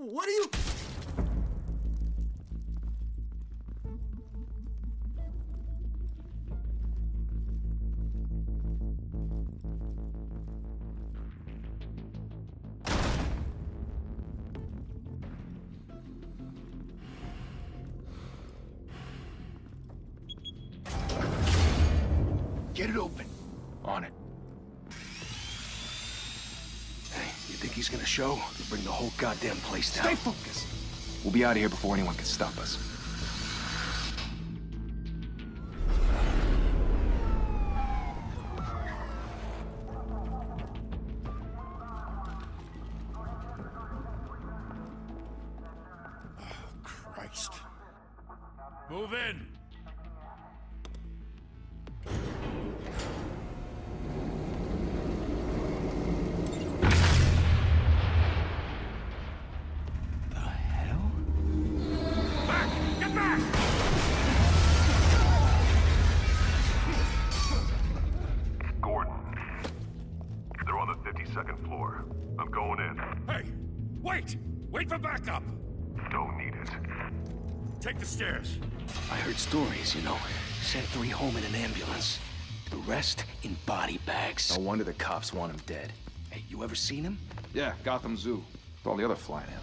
What are you... Get it open. On it. Hey, you think he's gonna show? Or bring the whole goddamn place down? Stay focused. We'll be out of here before anyone can stop us. Christ. Move in! The hell? Back! Get back! Gordon. They're on the 52nd floor. I'm going in. Hey! Wait! Wait for backup! Don't need it. Take the stairs. I heard stories, you know. Sent 3 home in an ambulance. The rest in body bags. No wonder the cops want him dead. Hey, you ever seen him? Yeah, Gotham Zoo. With all the other flying animals.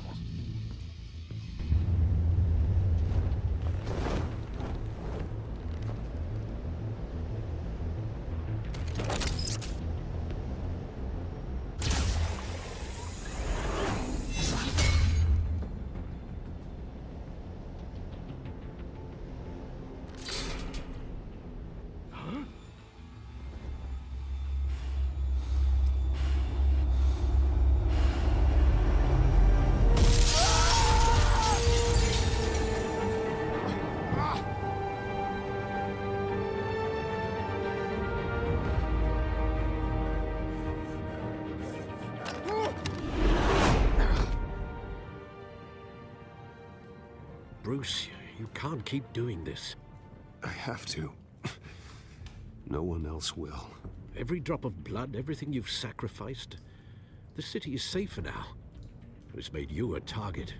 Bruce, you can't keep doing this. I have to. No one else will. Every drop of blood, everything you've sacrificed. The city is safer now. It's made you a target.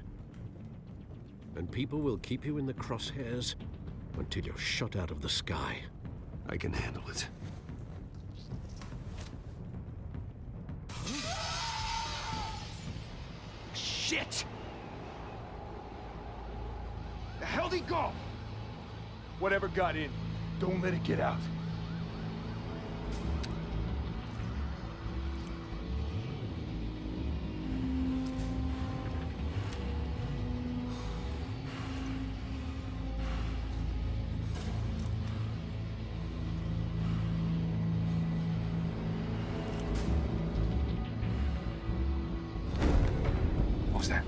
And people will keep you in the crosshairs until you're shot out of the sky. I can handle it. Shit! The hell'd he go? Whatever got in, don't let it get out. What was that?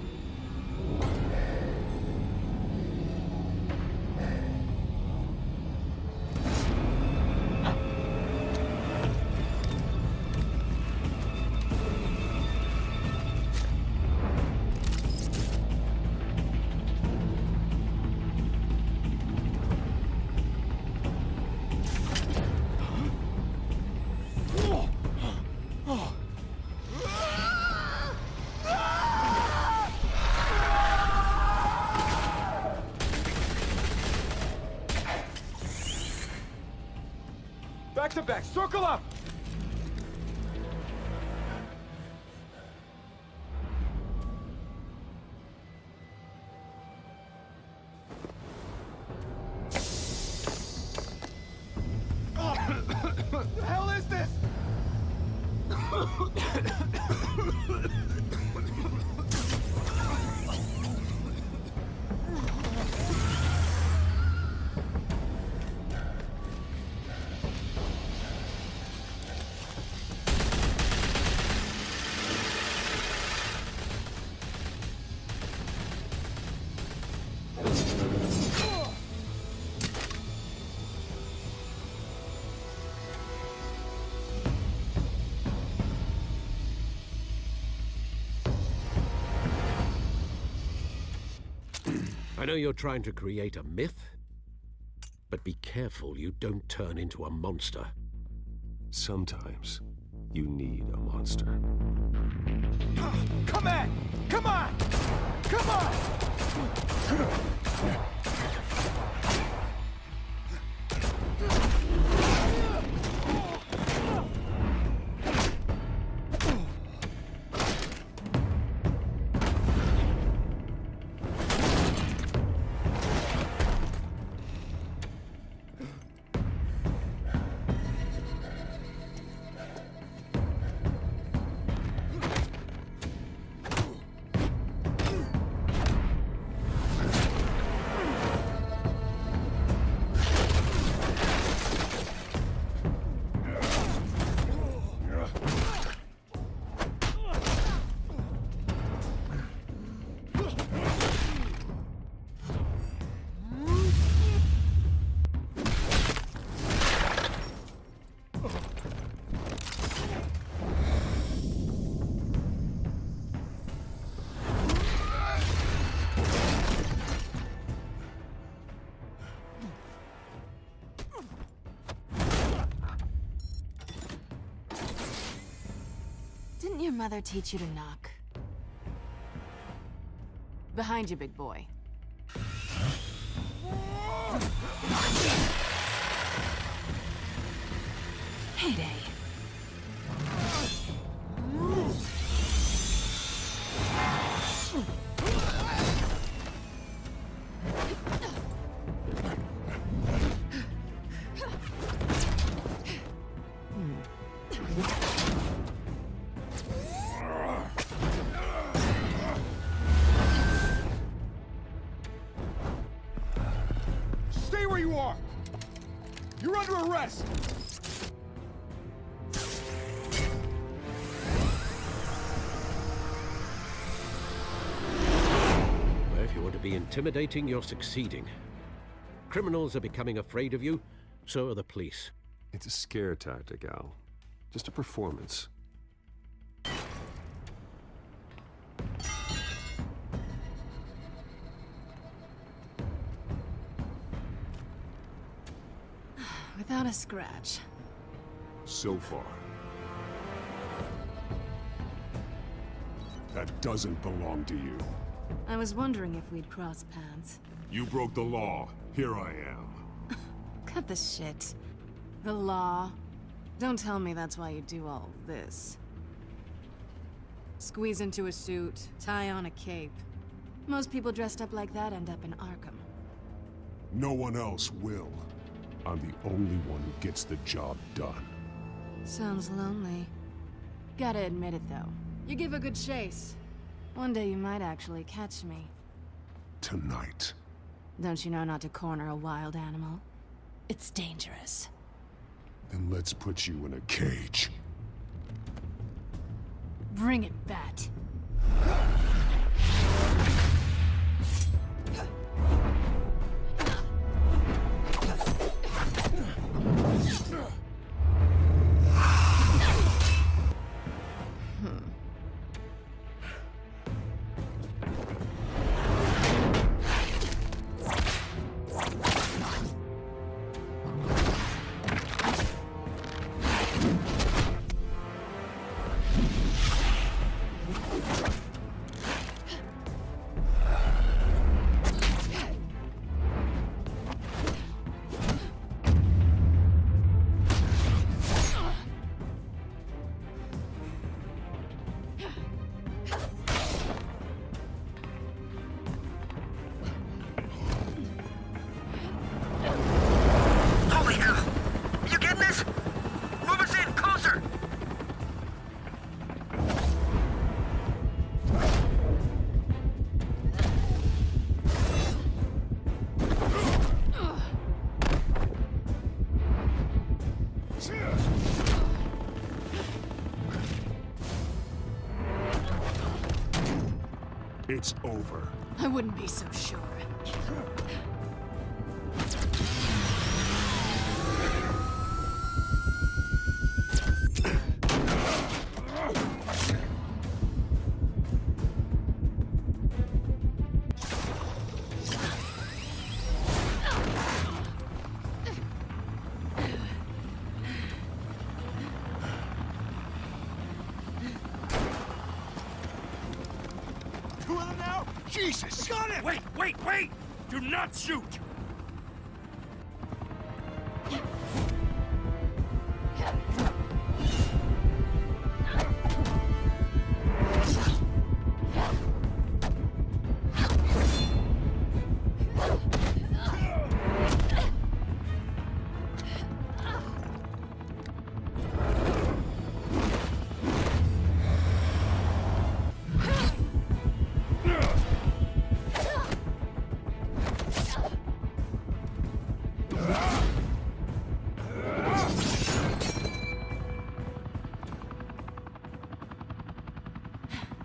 Back to back, circle up! What the hell is this? I know you're trying to create a myth, but be careful you don't turn into a monster. Sometimes you need a monster. Come on! Come on! Didn't your mother teach you to knock? Behind you, big boy. Heyday. Stay where you are! You're under arrest! Well, if you want to be intimidating, you're succeeding. Criminals are becoming afraid of you, so are the police. It's a scare tactic, Al. Just a performance. Without a scratch. So far. That doesn't belong to you. I was wondering if we'd cross paths. You broke the law. Here I am. Cut the shit. The law. Don't tell me that's why you do all this. Squeeze into a suit, tie on a cape. Most people dressed up like that end up in Arkham. No one else will. I'm the only one who gets the job done. Sounds lonely. Gotta admit it, though. You give a good chase. One day you might actually catch me. Tonight. Don't you know not to corner a wild animal? It's dangerous. Then let's put you in a cage. Bring it, Bat. Holy hell! You getting this? Move us in, closer! It's over. I wouldn't be so sure. Two of them now? Jesus! Got it! Wait, wait, wait! Do not shoot!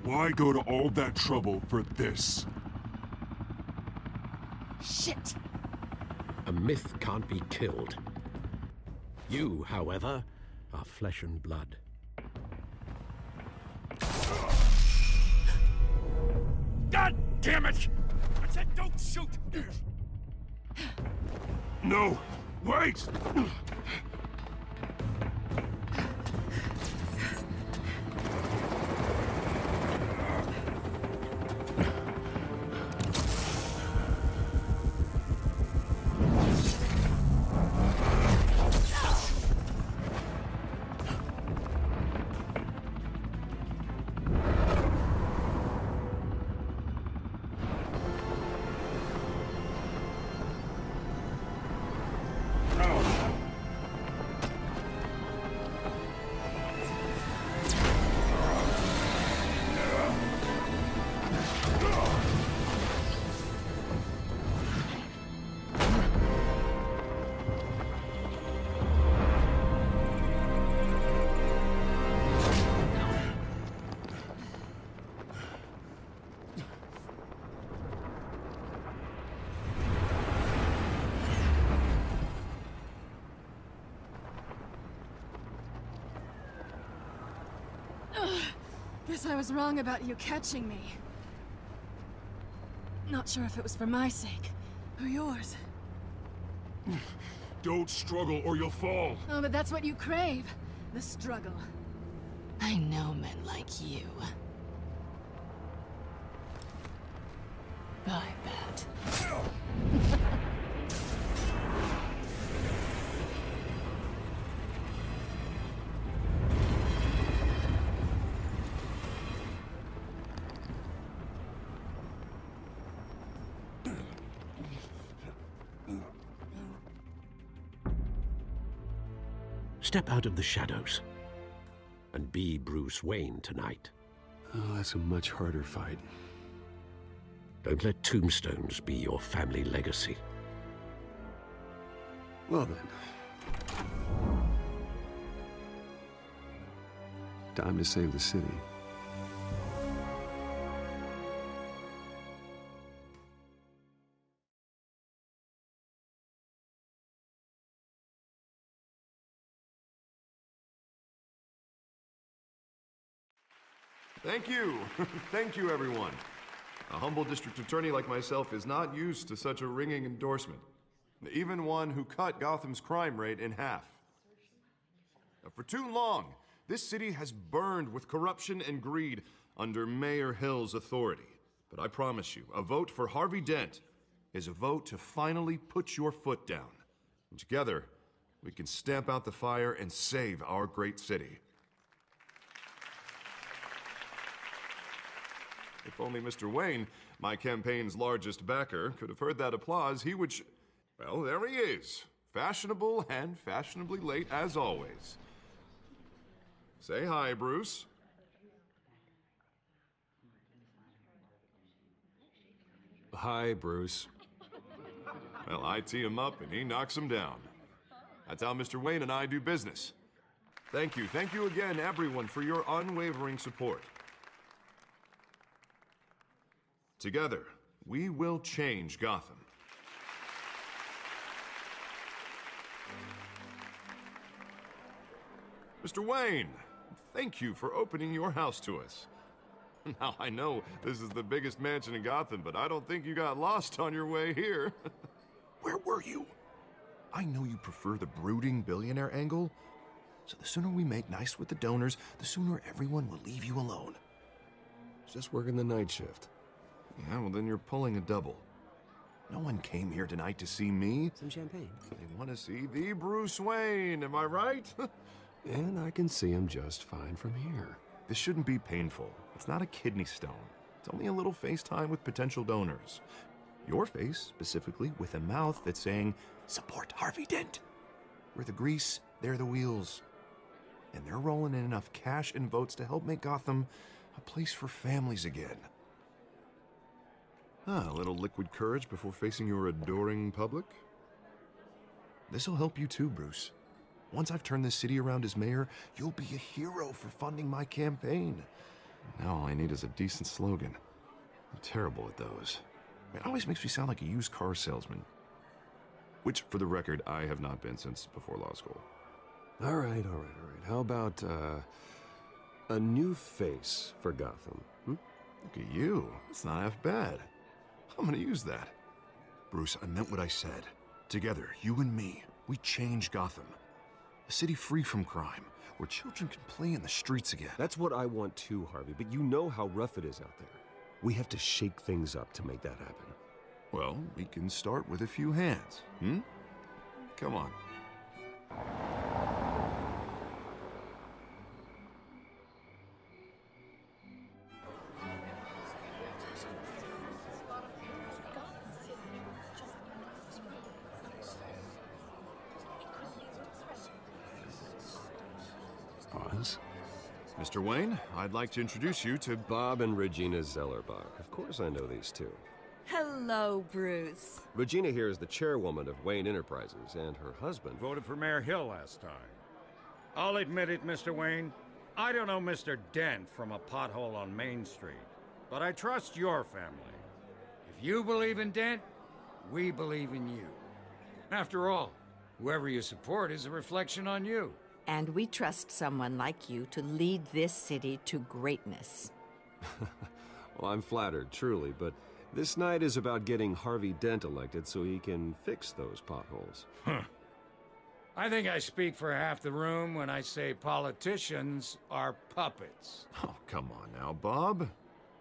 Why go to all that trouble for this? Shit! A myth can't be killed. You, however, are flesh and blood. God damn it! I said don't shoot! No! Wait! Guess I was wrong about you catching me. Not sure if it was for my sake, or yours. Don't struggle or you'll fall. Oh, but that's what you crave. The struggle. I know men like you. I bet. Step out of the shadows and be Bruce Wayne tonight. Oh, that's a much harder fight. Don't let tombstones be your family legacy. Well then. Time to save the city. Thank you. Thank you, everyone. A humble district attorney like myself is not used to such a ringing endorsement. Even one who cut Gotham's crime rate in half. For too long, this city has burned with corruption and greed under Mayor Hill's authority. But I promise you, a vote for Harvey Dent is a vote to finally put your foot down. And together, we can stamp out the fire and save our great city. If only Mr. Wayne, my campaign's largest backer, could have heard that applause, he would well, there he is. Fashionable and fashionably late as always. Say hi, Bruce. Hi, Bruce. Well, I tee him up and he knocks him down. That's how Mr. Wayne and I do business. Thank you again, everyone, for your unwavering support. Together, we will change Gotham. Mr. Wayne, thank you for opening your house to us. Now, I know this is the biggest mansion in Gotham, but I don't think you got lost on your way here. Where were you? I know you prefer the brooding billionaire angle, so the sooner we make nice with the donors, the sooner everyone will leave you alone. Just working the night shift. Yeah, well then you're pulling a double. No one came here tonight to see me. Some champagne. They want to see the Bruce Wayne, am I right? And I can see him just fine from here. This shouldn't be painful. It's not a kidney stone. It's only a little FaceTime with potential donors. Your face, specifically, with a mouth that's saying, support Harvey Dent. We're the grease, they're the wheels. And they're rolling in enough cash and votes to help make Gotham a place for families again. A little liquid courage before facing your adoring public. This'll help you too, Bruce. Once I've turned this city around as mayor, you'll be a hero for funding my campaign. Now all I need is a decent slogan. I'm terrible at those. It always makes me sound like a used car salesman. Which, for the record, I have not been since before law school. All right. How about, a new face for Gotham, Look at you. It's not half bad. I'm gonna use that. Bruce, I meant what I said. Together, you and me, we change Gotham. A city free from crime, where children can play in the streets again. That's what I want too, Harvey, but you know how rough it is out there. We have to shake things up to make that happen. Well, we can start with a few hands, Come on. Oz? Mr. Wayne, I'd like to introduce you to Bob and Regina Zellerbach. Of course I know these two. Hello, Bruce. Regina here is the chairwoman of Wayne Enterprises, and her husband... Voted for Mayor Hill last time. I'll admit it, Mr. Wayne. I don't know Mr. Dent from a pothole on Main Street, but I trust your family. If you believe in Dent, we believe in you. After all, whoever you support is a reflection on you. And we trust someone like you to lead this city to greatness. Well, I'm flattered, truly, but this night is about getting Harvey Dent elected so he can fix those potholes. I think I speak for half the room when I say politicians are puppets. Oh, come on now, Bob.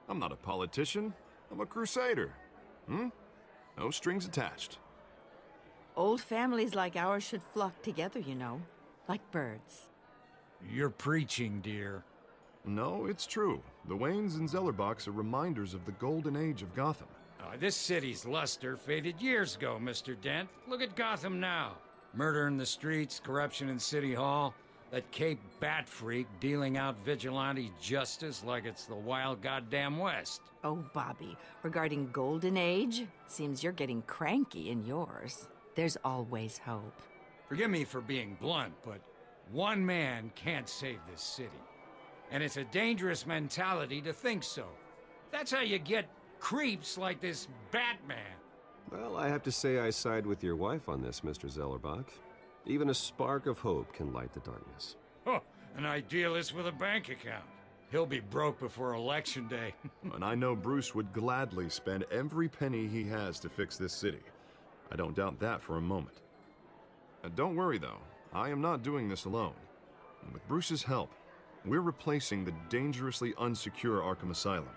I'm not a politician. I'm a crusader. No strings attached. Old families like ours should flock together, you know, like birds. You're preaching, dear. No, it's true. The Waynes and Zellerbachs are reminders of the golden age of Gotham. This city's luster faded years ago, Mr. Dent. Look at Gotham now. Murder in the streets, corruption in City Hall, that Cape Bat freak dealing out vigilante justice like it's the wild goddamn West. Oh, Bobby, regarding Golden Age, seems you're getting cranky in yours. There's always hope. Forgive me for being blunt, but one man can't save this city. And it's a dangerous mentality to think so. That's how you get creeps like this Batman. Well, I have to say I side with your wife on this, Mr. Zellerbach. Even a spark of hope can light the darkness. Oh, an idealist with a bank account. He'll be broke before Election Day. And I know Bruce would gladly spend every penny he has to fix this city. I don't doubt that for a moment. Don't worry, though. I am not doing this alone. And with Bruce's help, we're replacing the dangerously unsecure Arkham Asylum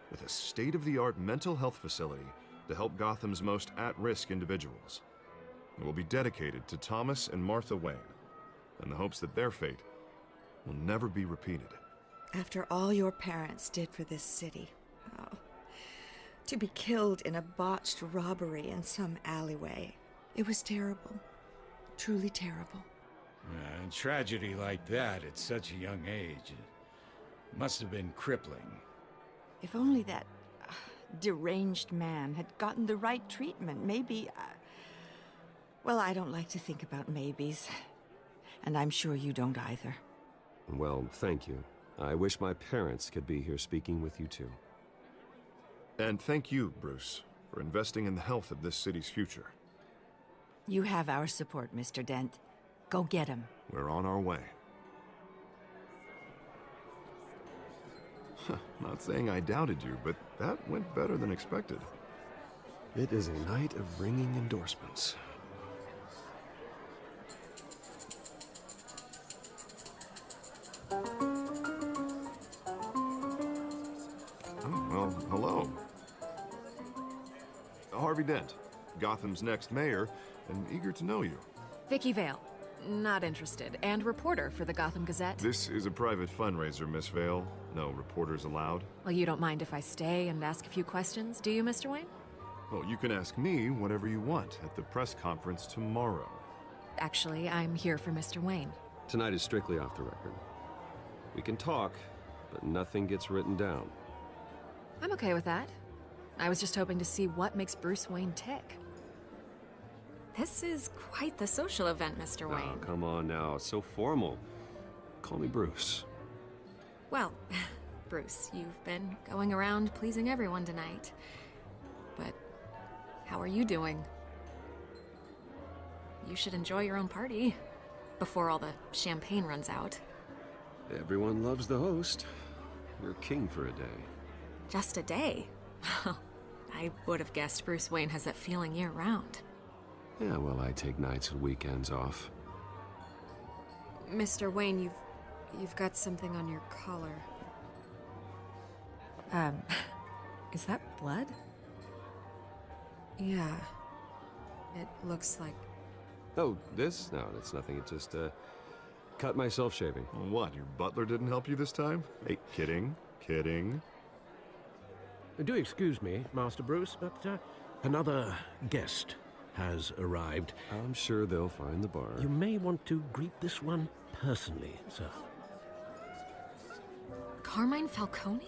with a state-of-the-art mental health facility to help Gotham's most at-risk individuals. It will be dedicated to Thomas and Martha Wayne, in the hopes that their fate will never be repeated. After all your parents did for this city, to be killed in a botched robbery in some alleyway, it was terrible. Truly terrible. And tragedy like that at such a young age must have been crippling. If only that deranged man had gotten the right treatment, maybe... Well, I don't like to think about maybes. And I'm sure you don't either. Well, thank you. I wish my parents could be here speaking with you too. And thank you, Bruce, for investing in the health of this city's future. You have our support, Mr. Dent. Go get him. We're on our way. Not saying I doubted you, but that went better than expected. It is a night of ringing endorsements. Oh, well, hello. Harvey Dent, Gotham's next mayor, and eager to know you. Vicky Vale. Not interested. And reporter for the Gotham Gazette. This is a private fundraiser, Miss Vale. No reporters allowed. Well, you don't mind if I stay and ask a few questions, do you, Mr. Wayne? Well, you can ask me whatever you want at the press conference tomorrow. Actually, I'm here for Mr. Wayne. Tonight is strictly off the record. We can talk, but nothing gets written down. I'm okay with that. I was just hoping to see what makes Bruce Wayne tick. This is quite the social event, Mr. Wayne. Oh, come on now. So formal. Call me Bruce. Well, Bruce, you've been going around pleasing everyone tonight. But how are you doing? You should enjoy your own party before all the champagne runs out. Everyone loves the host. You're king for a day. Just a day? I would have guessed Bruce Wayne has that feeling year-round. Yeah, well, I take nights and weekends off. Mr. Wayne, you've got something on your collar. Is that blood? Yeah. It looks like... Oh, this? No, it's nothing. It just, cut myself shaving. What, your butler didn't help you this time? Hey, kidding. Do excuse me, Master Bruce, but another guest has arrived. I'm sure they'll find the bar. You may want to greet this one personally, sir. Carmine Falcone?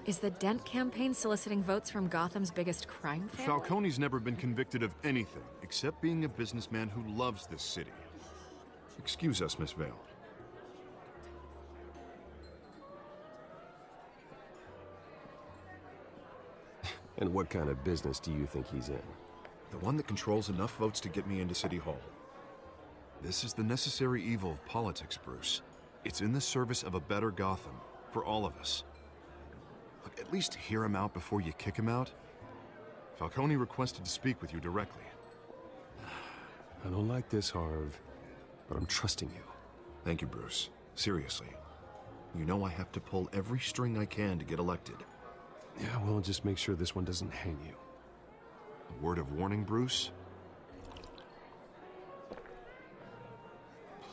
Is the Dent campaign soliciting votes from Gotham's biggest crime family? Falcone's never been convicted of anything, except being a businessman who loves this city. Excuse us, Miss Vale. And what kind of business do you think he's in? The one that controls enough votes to get me into City Hall. This is the necessary evil of politics, Bruce. It's in the service of a better Gotham, for all of us. Look, at least hear him out before you kick him out. Falcone requested to speak with you directly. I don't like this, Harv, but I'm trusting you. Thank you, Bruce. Seriously. You know I have to pull every string I can to get elected. Yeah, well, just make sure this one doesn't hang you. A word of warning, Bruce?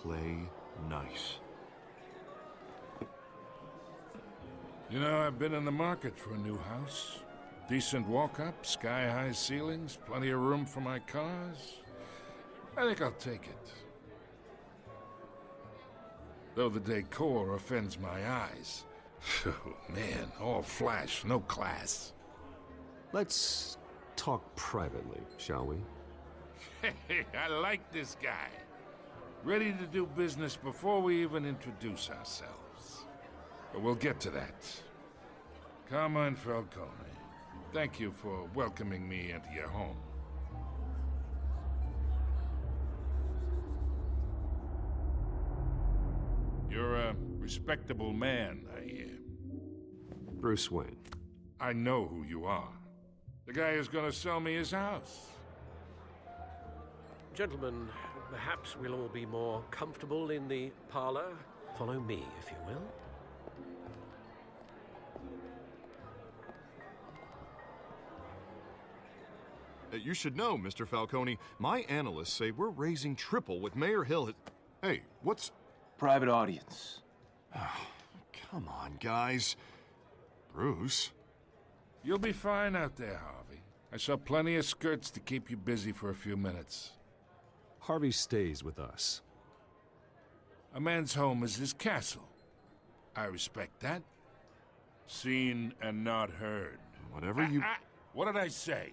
Play nice. You know, I've been in the market for a new house. Decent walk-up, sky-high ceilings, plenty of room for my cars. I think I'll take it. Though the decor offends my eyes. Oh, man, all flash, no class. Let's talk privately, shall we? Hey, I like this guy. Ready to do business before we even introduce ourselves. But we'll get to that. Carmine Falcone, thank you for welcoming me into your home. You're a respectable man, I hear. Bruce Wayne. I know who you are. The guy who's gonna sell me his house. Gentlemen, perhaps we'll all be more comfortable in the parlor. Follow me, if you will. You should know, Mr. Falcone, my analysts say we're raising triple with Mayor Hill. Hey, what's... Private audience. Oh, come on, guys. Bruce? You'll be fine out there, Harvey. I saw plenty of skirts to keep you busy for a few minutes. Harvey stays with us. A man's home is his castle. I respect that. Seen and not heard. Whatever you... What did I say?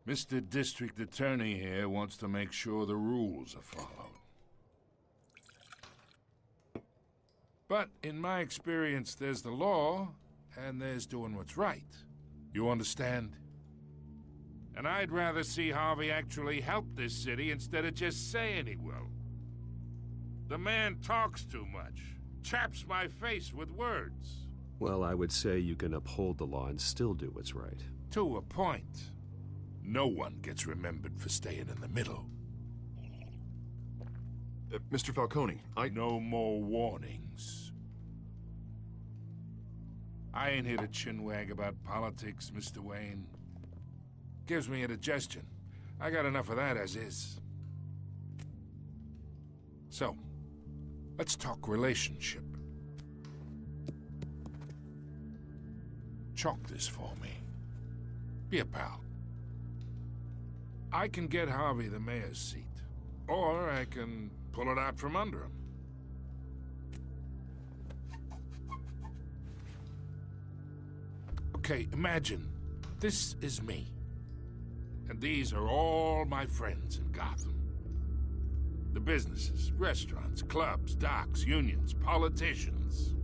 Mr. District Attorney here wants to make sure the rules are followed. But in my experience, there's the law, and there's doing what's right. You understand? And I'd rather see Harvey actually help this city instead of just saying he will. The man talks too much, chaps my face with words. Well, I would say you can uphold the law and still do what's right. To a point. No one gets remembered for staying in the middle. Mr. Falcone, No more warnings. I ain't here to chinwag about politics, Mr. Wayne. Gives me indigestion. I got enough of that as is. So, let's talk relationship. Chalk this for me. Be a pal. I can get Harvey the mayor's seat, or I can pull it out from under him. Okay, imagine this is me. And these are all my friends in Gotham. The businesses, restaurants, clubs, docks, unions, politicians.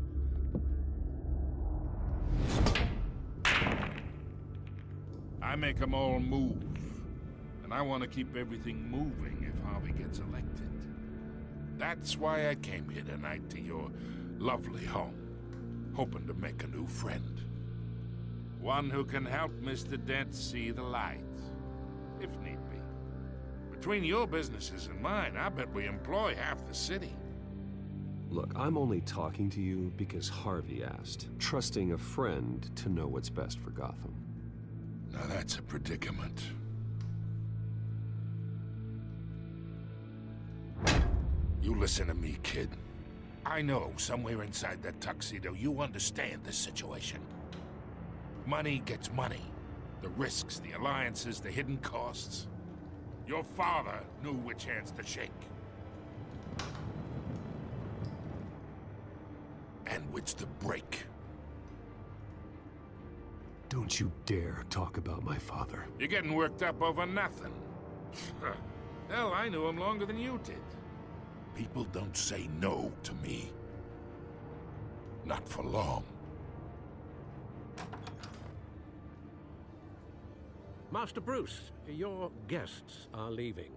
I make them all move. And I want to keep everything moving if Harvey gets elected. That's why I came here tonight to your lovely home, hoping to make a new friend. One who can help Mr. Dent see the light, if need be. Between your businesses and mine, I bet we employ half the city. Look, I'm only talking to you because Harvey asked, trusting a friend to know what's best for Gotham. Now that's a predicament. You listen to me, kid. I know somewhere inside that tuxedo you understand this situation. Money gets money. The risks, the alliances, the hidden costs. Your father knew which hands to shake. And which to break. Don't you dare talk about my father. You're getting worked up over nothing. Hell, I knew him longer than you did. People don't say no to me. Not for long. Master Bruce, your guests are leaving.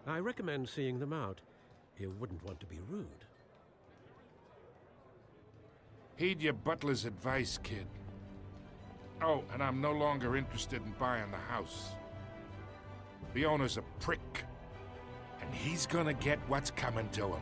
I recommend seeing them out. You wouldn't want to be rude. Heed your butler's advice, kid. Oh, and I'm no longer interested in buying the house. The owner's a prick. And he's gonna get what's coming to him.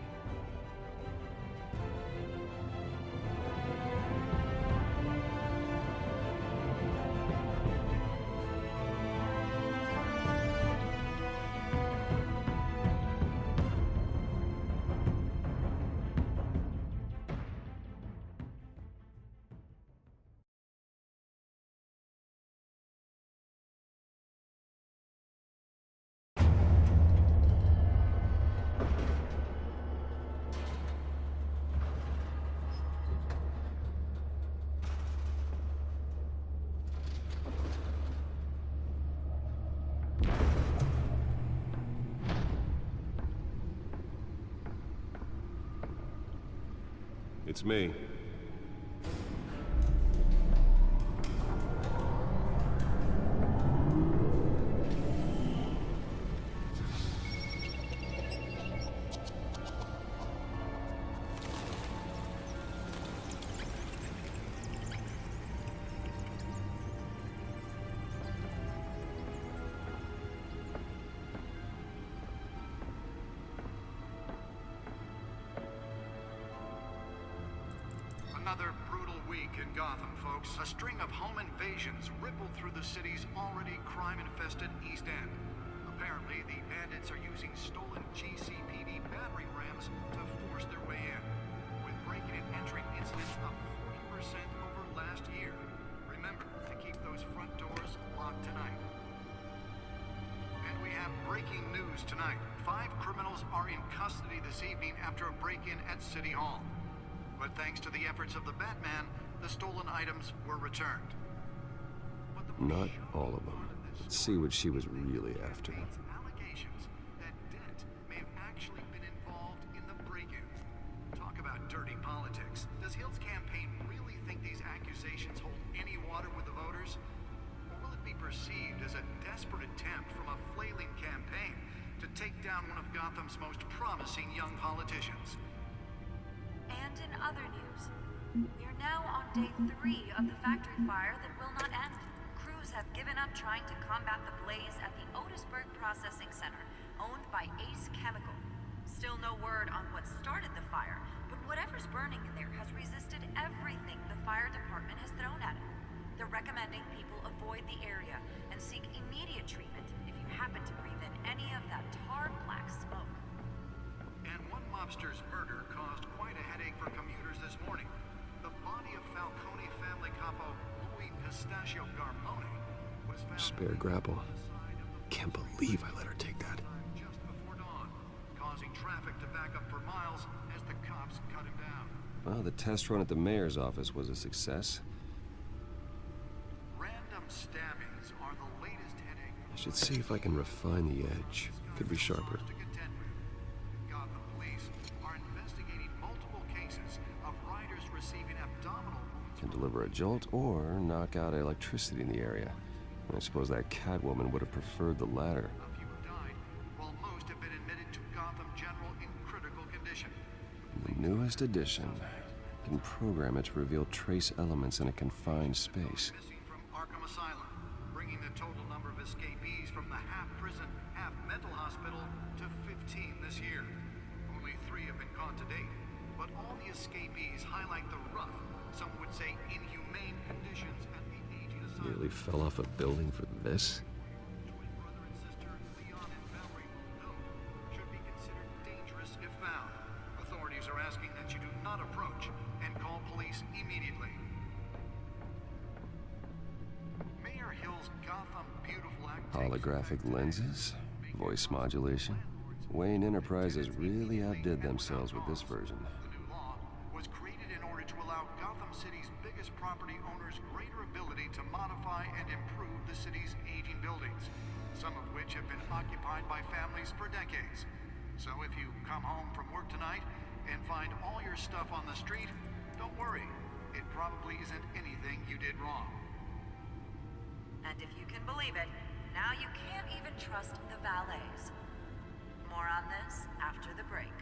It's me. Another brutal week in Gotham, folks. A string of home invasions rippled through the city's already crime-infested East End. Apparently, the bandits are using stolen GCPD battering rams to force their way in, with breaking and entering incidents up 40% over last year. Remember to keep those front doors locked tonight. And we have breaking news tonight. 5 criminals are in custody this evening after a break-in at City Hall. But thanks to the efforts of the Batman, the stolen items were returned. Not all of them. Let's see what she was really after. Allegations that Dent may have actually been involved in the break-in. Talk about dirty politics. Does Hill's campaign really think these accusations hold any water with the voters? Or will it be perceived as a desperate attempt from a flailing campaign to take down one of Gotham's most promising young politicians? And in other news, we are now on day 3 of the factory fire that will not end. Crews have given up trying to combat the blaze at the Otisburg Processing Center, owned by Ace Chemical. Still no word on what started the fire, but whatever's burning in there has resisted everything the fire department has thrown at it. They're recommending people avoid the area and seek immediate treatment if you happen to breathe in any of that tar black smoke. And one mobster's murder caused quite a headache for commuters this morning. The body of Falcone family capo Louis Pistachio Garmone was found Spare grapple. Can't believe I let her take that. just before dawn, causing traffic to back up for miles as the cops cut him down. Well, the test run at the mayor's office was a success. Random stabbings are the latest headache. I should see if I can refine the edge. Could be sharper. Gotham police are investigating multiple cases of riders receiving abdominal wounds. Can deliver a jolt or knock out electricity in the area. I suppose that Catwoman would have preferred the latter. A few have died, while most have been admitted to Gotham General in critical condition. The newest edition can program it to reveal trace elements in a confined space. Missing from Arkham Asylum, bringing the total number of escapees from the half-prison, half-mental hospital to 15 this year. Only 3 have been caught to date, but all the escapees highlight the rough, some would say inhumane conditions at the aging asylum. Nearly fell off a building for this. Twin brother and sister Leon and Valerie Muldoon should be considered dangerous if found. Authorities are asking that you do not approach and call police immediately. Mayor Hill's Gotham Beautiful Act Holographic lenses, voice modulation. Wayne Enterprises really outdid themselves with this version. The new law was created in order to allow Gotham City's biggest property owners greater ability to modify and improve the city's aging buildings, some of which have been occupied by families for decades. So if you come home from work tonight and find all your stuff on the street, don't worry. It probably isn't anything you did wrong. And if you can believe it, now you can't even trust the valets. More on this after the break.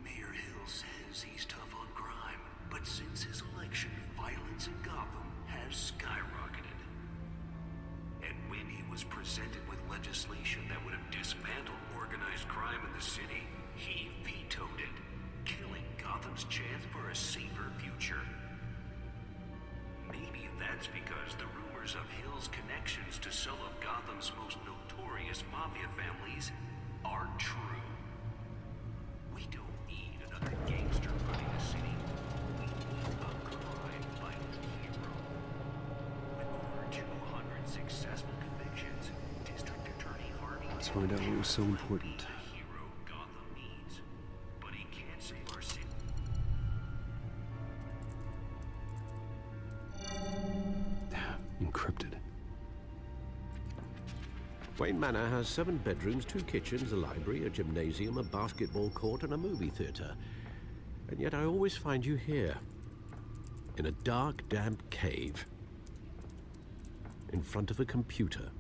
Mayor Hill says he's tough on crime, but since his election, violence in Gotham has skyrocketed. And when he was presented with legislation that would have dismantled organized crime in the city, he vetoed it, killing Gotham's chance for a safer future. Maybe that's because the rumors of Hill's connections to some of Gotham's most notorious mafia families aren't true. We don't need another gangster running the city. We need a crime-fighting hero. With over 200 successful convictions, District Attorney Harvey Let's find out what was so important. the hero Gotham needs. But he can't save our city. Encrypted. Wayne Manor has 7 bedrooms, 2 kitchens, a library, a gymnasium, a basketball court, and a movie theater. And yet I always find you here, in a dark, damp cave, in front of a computer.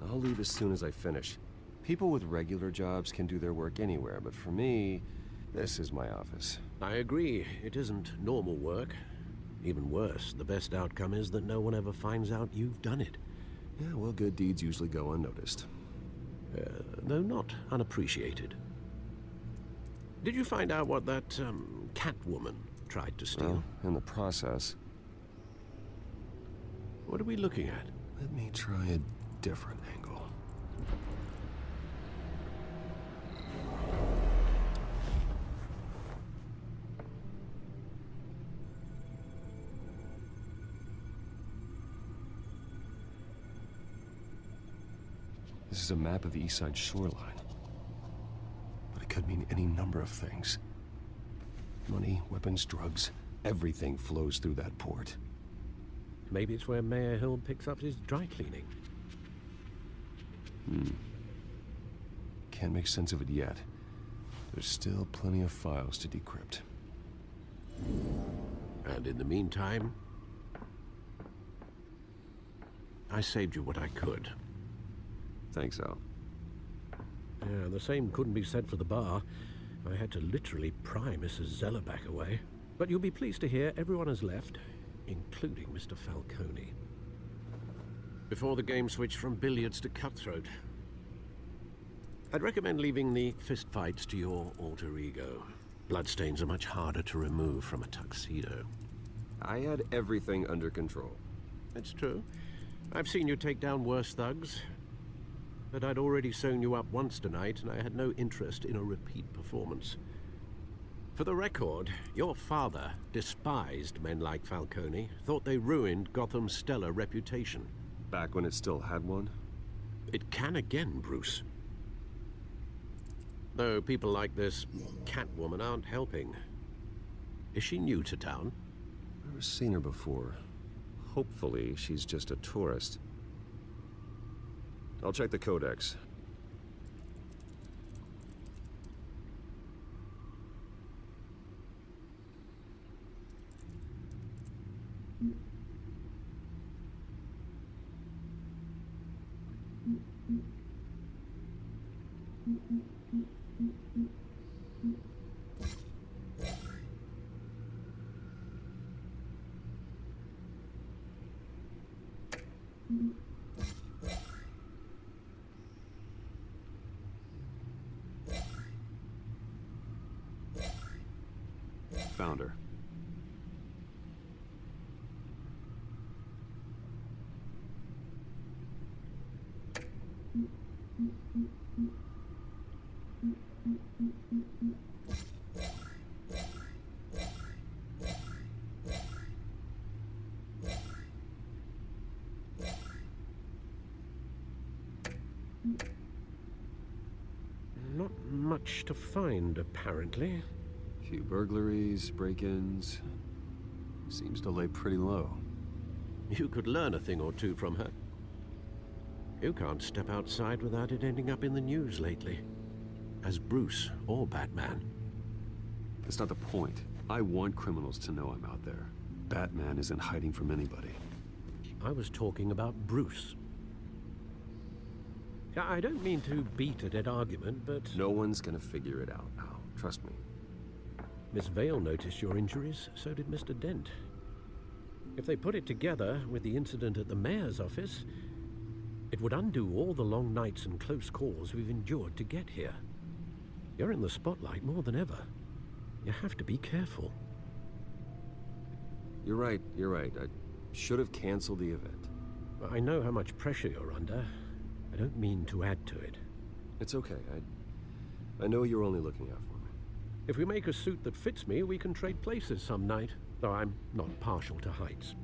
I'll leave as soon as I finish. People with regular jobs can do their work anywhere, but for me, this is my office. I agree, it isn't normal work. Even worse, the best outcome is that no one ever finds out you've done it. Yeah, well, good deeds usually go unnoticed. Though not unappreciated. Did you find out what that, Catwoman tried to steal? Well, in the process. What are we looking at? Let me try a different angle. This is a map of the East Side shoreline. But it could mean any number of things. Money, weapons, drugs, everything flows through that port. Maybe it's where Mayor Hill picks up his dry cleaning. Can't make sense of it yet. There's still plenty of files to decrypt. And in the meantime, I saved you what I could. Thanks, Al. Yeah, the same couldn't be said for the bar. I had to literally pry Mrs. Zellerback away. But you'll be pleased to hear everyone has left, including Mr. Falcone. Before the game switched from billiards to cutthroat. I'd recommend leaving the fistfights to your alter ego. Bloodstains are much harder to remove from a tuxedo. I had everything under control. It's true. I've seen you take down worse thugs. But I'd already sewn you up once tonight, and I had no interest in a repeat performance. For the record, your father despised men like Falcone, thought they ruined Gotham's stellar reputation. Back when it still had one? It can again, Bruce. Though people like this Catwoman aren't helping. Is she new to town? I've never seen her before. Hopefully, she's just a tourist. I'll check the codex. Found her. Not much to find, apparently. Few burglaries, break-ins. Seems to lay pretty low. You could learn a thing or two from her. You can't step outside without it ending up in the news lately. As Bruce or Batman. That's not the point. I want criminals to know I'm out there. Batman isn't hiding from anybody. I was talking about Bruce. I don't mean to beat a dead argument, but... No one's gonna figure it out now. Trust me. Miss Vale noticed your injuries, so did Mr. Dent. If they put it together with the incident at the mayor's office, it would undo all the long nights and close calls we've endured to get here. You're in the spotlight more than ever. You have to be careful. You're right. I should have canceled the event. I know how much pressure you're under. I don't mean to add to it. It's okay. I know you're only looking out for me. If we make a suit that fits me, we can trade places some night. Though I'm not partial to heights.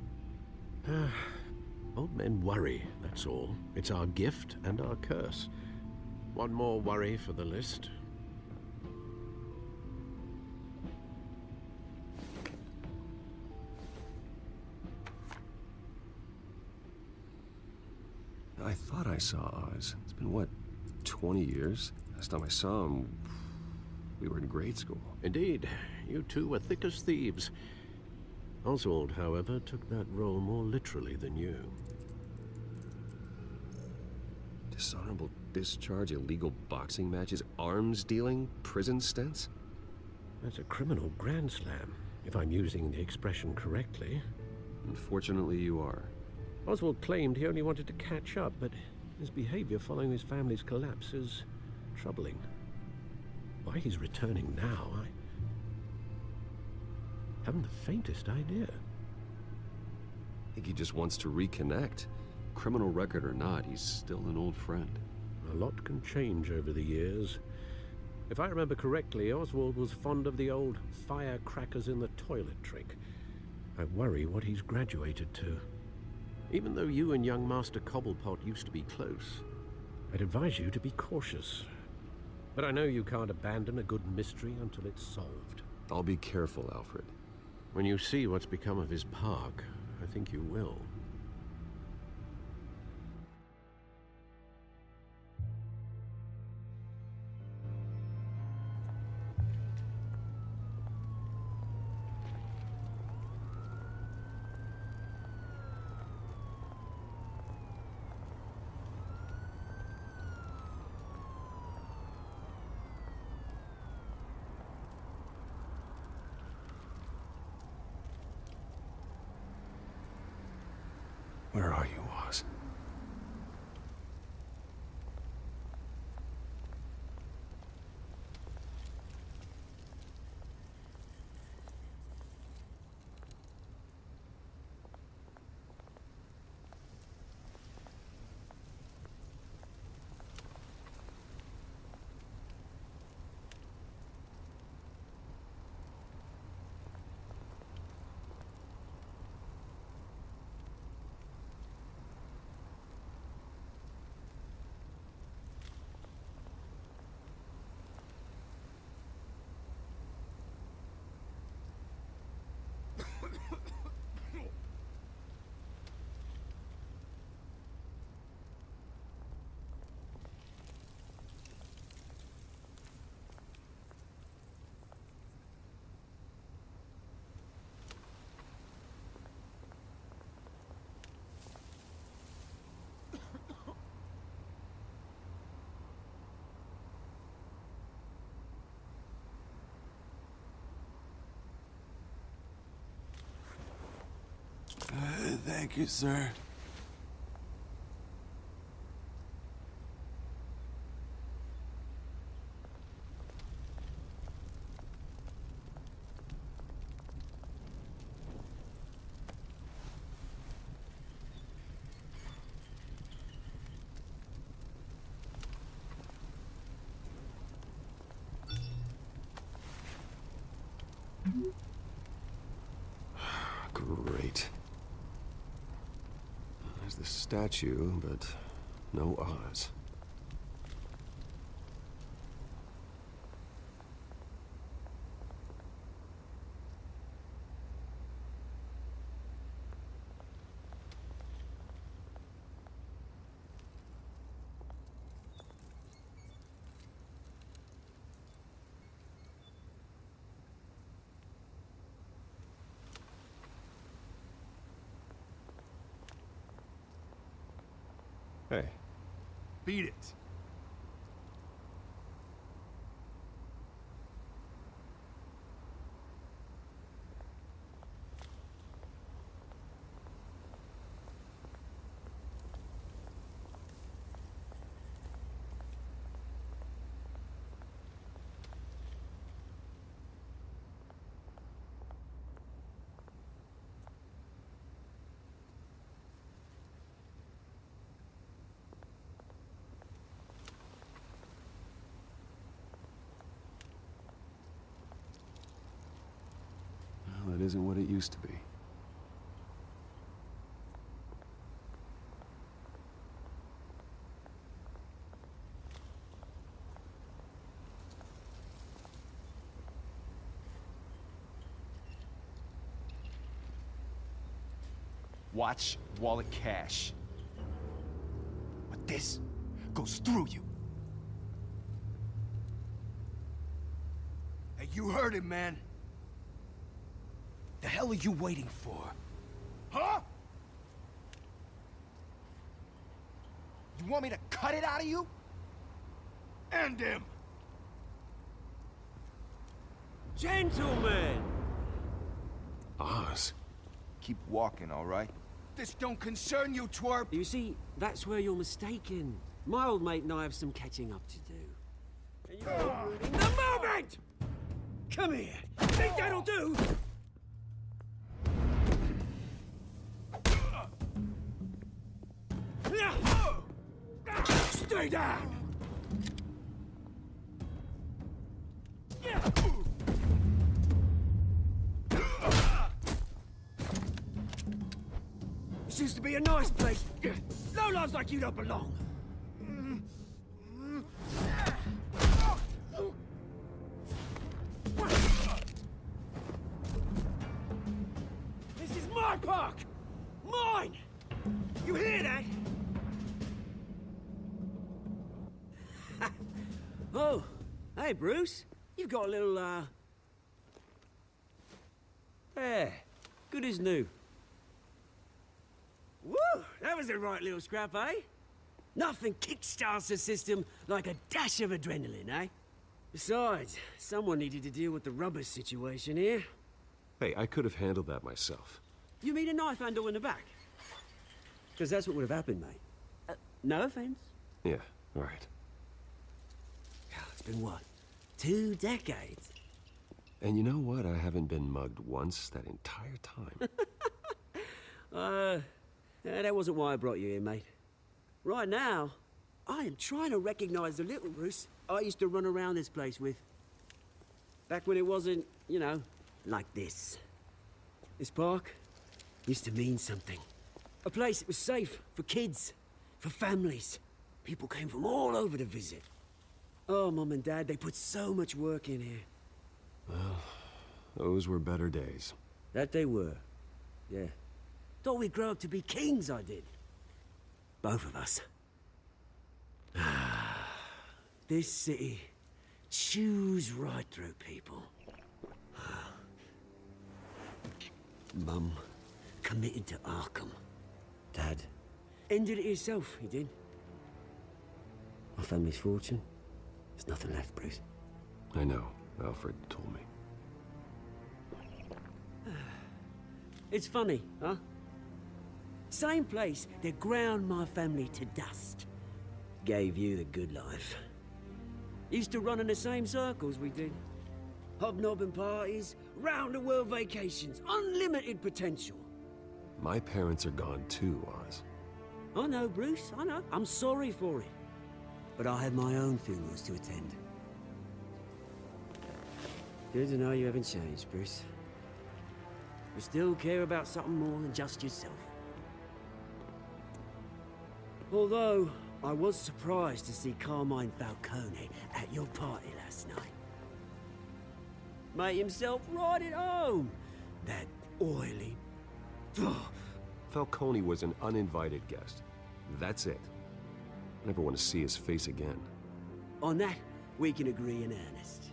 Old men worry, that's all. It's our gift and our curse. One more worry for the list. I thought I saw Oz. It's been, what, 20 years? Last time I saw him, we were in grade school. Indeed. You two were thick as thieves. Oswald, however, took that role more literally than you. Dishonorable discharge, illegal boxing matches, arms dealing, prison stints? That's a criminal grand slam, if I'm using the expression correctly. Unfortunately, you are. Oswald claimed he only wanted to catch up, but his behavior following his family's collapse is troubling. Why he's returning now, I haven't the faintest idea. I think he just wants to reconnect. Criminal record or not, he's still an old friend. A lot can change over the years. If I remember correctly, Oswald was fond of the old firecrackers in the toilet trick. I worry what he's graduated to. Even though you and young Master Cobblepot used to be close, I'd advise you to be cautious. But I know you can't abandon a good mystery until it's solved. I'll be careful, Alfred. When you see what's become of his park, I think you will. Where are you, Oz? Thank you, sir. Great. There's the statue, but no Oz. Hey. Beat it. Well, that isn't what it used to be. Watch wallet cash. But this goes through you. Hey, you heard him, man. The hell are you waiting for? Huh? You want me to cut it out of you? End him! Gentlemen! Oz. Keep walking, all right? This don't concern you, twerp! You see, that's where you're mistaken. My old mate and I have some catching up to do. And you're in the moment! Come here! Think that'll do? Stay down! This used to be a nice place. Lowlifes like you don't belong. This is my park! Mine! You hear that? Oh, hey, Bruce. You've got a little, There. Good as new. Woo! That was a right little scrap, eh? Nothing kickstarts the system like a dash of adrenaline, eh? Besides, someone needed to deal with the rubber situation here. Hey, I could have handled that myself. You mean a knife handle in the back? Because that's what would have happened, mate. No offense. Yeah, all right. It's been what? 2 decades? And you know what? I haven't been mugged once that entire time. That wasn't why I brought you here, mate. Right now, I am trying to recognize the little Bruce I used to run around this place with. Back when it wasn't, you know, like this. This park used to mean something. A place that was safe for kids, for families. People came from all over to visit. Oh, Mum and Dad, they put so much work in here. Well, those were better days. That they were, yeah. Thought we'd grow up to be kings, I did. Both of us. This city chews right through people. Mum committed to Arkham. Dad ended it himself, he did. My family's fortune, there's nothing left, Bruce. I know. Alfred told me. It's funny, huh? Same place that ground my family to dust. Gave you the good life. Used to run in the same circles we did. Hobnobbing parties, round-the-world vacations, unlimited potential. My parents are gone too, Oz. I know, Bruce, I know. I'm sorry for it. But I had my own funerals to attend. Good to know you haven't changed, Bruce. You still care about something more than just yourself. Although, I was surprised to see Carmine Falcone at your party last night. Made himself right at home. That oily... Falcone was an uninvited guest. That's it. I never want to see his face again. On that, we can agree in earnest.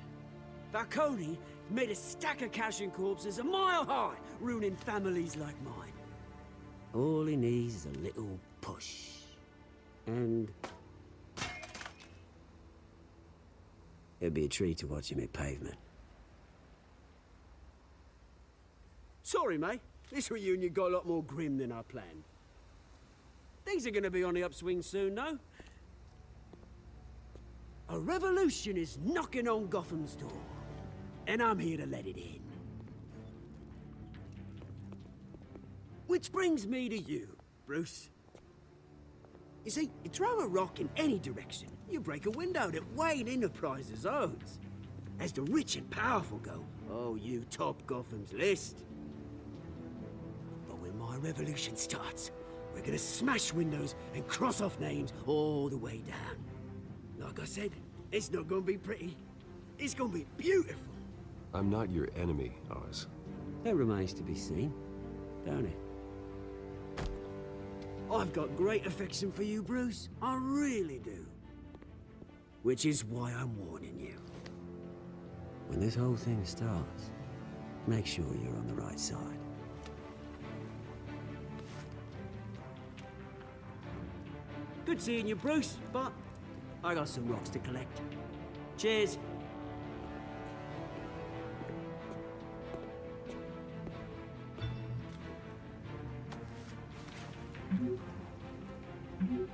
Falcone made a stack of cash and corpses a mile high, ruining families like mine. All he needs is a little push. And... it'd be a treat to watch him hit pavement. Sorry, mate. This reunion got a lot more grim than I planned. Things are gonna be on the upswing soon, though. A revolution is knocking on Gotham's door. And I'm here to let it in. Which brings me to you, Bruce. You see, you throw a rock in any direction, you break a window that Wayne Enterprises owns. As the rich and powerful go, oh, you top Gotham's list. But when my revolution starts, we're gonna smash windows and cross off names all the way down. Like I said, it's not gonna be pretty. It's gonna be beautiful. I'm not your enemy, Oz. That remains to be seen, don't it? I've got great affection for you, Bruce. I really do. Which is why I'm warning you. When this whole thing starts, make sure you're on the right side. Good seeing you, Bruce, but I got some rocks to collect. Cheers. Mm-hmm.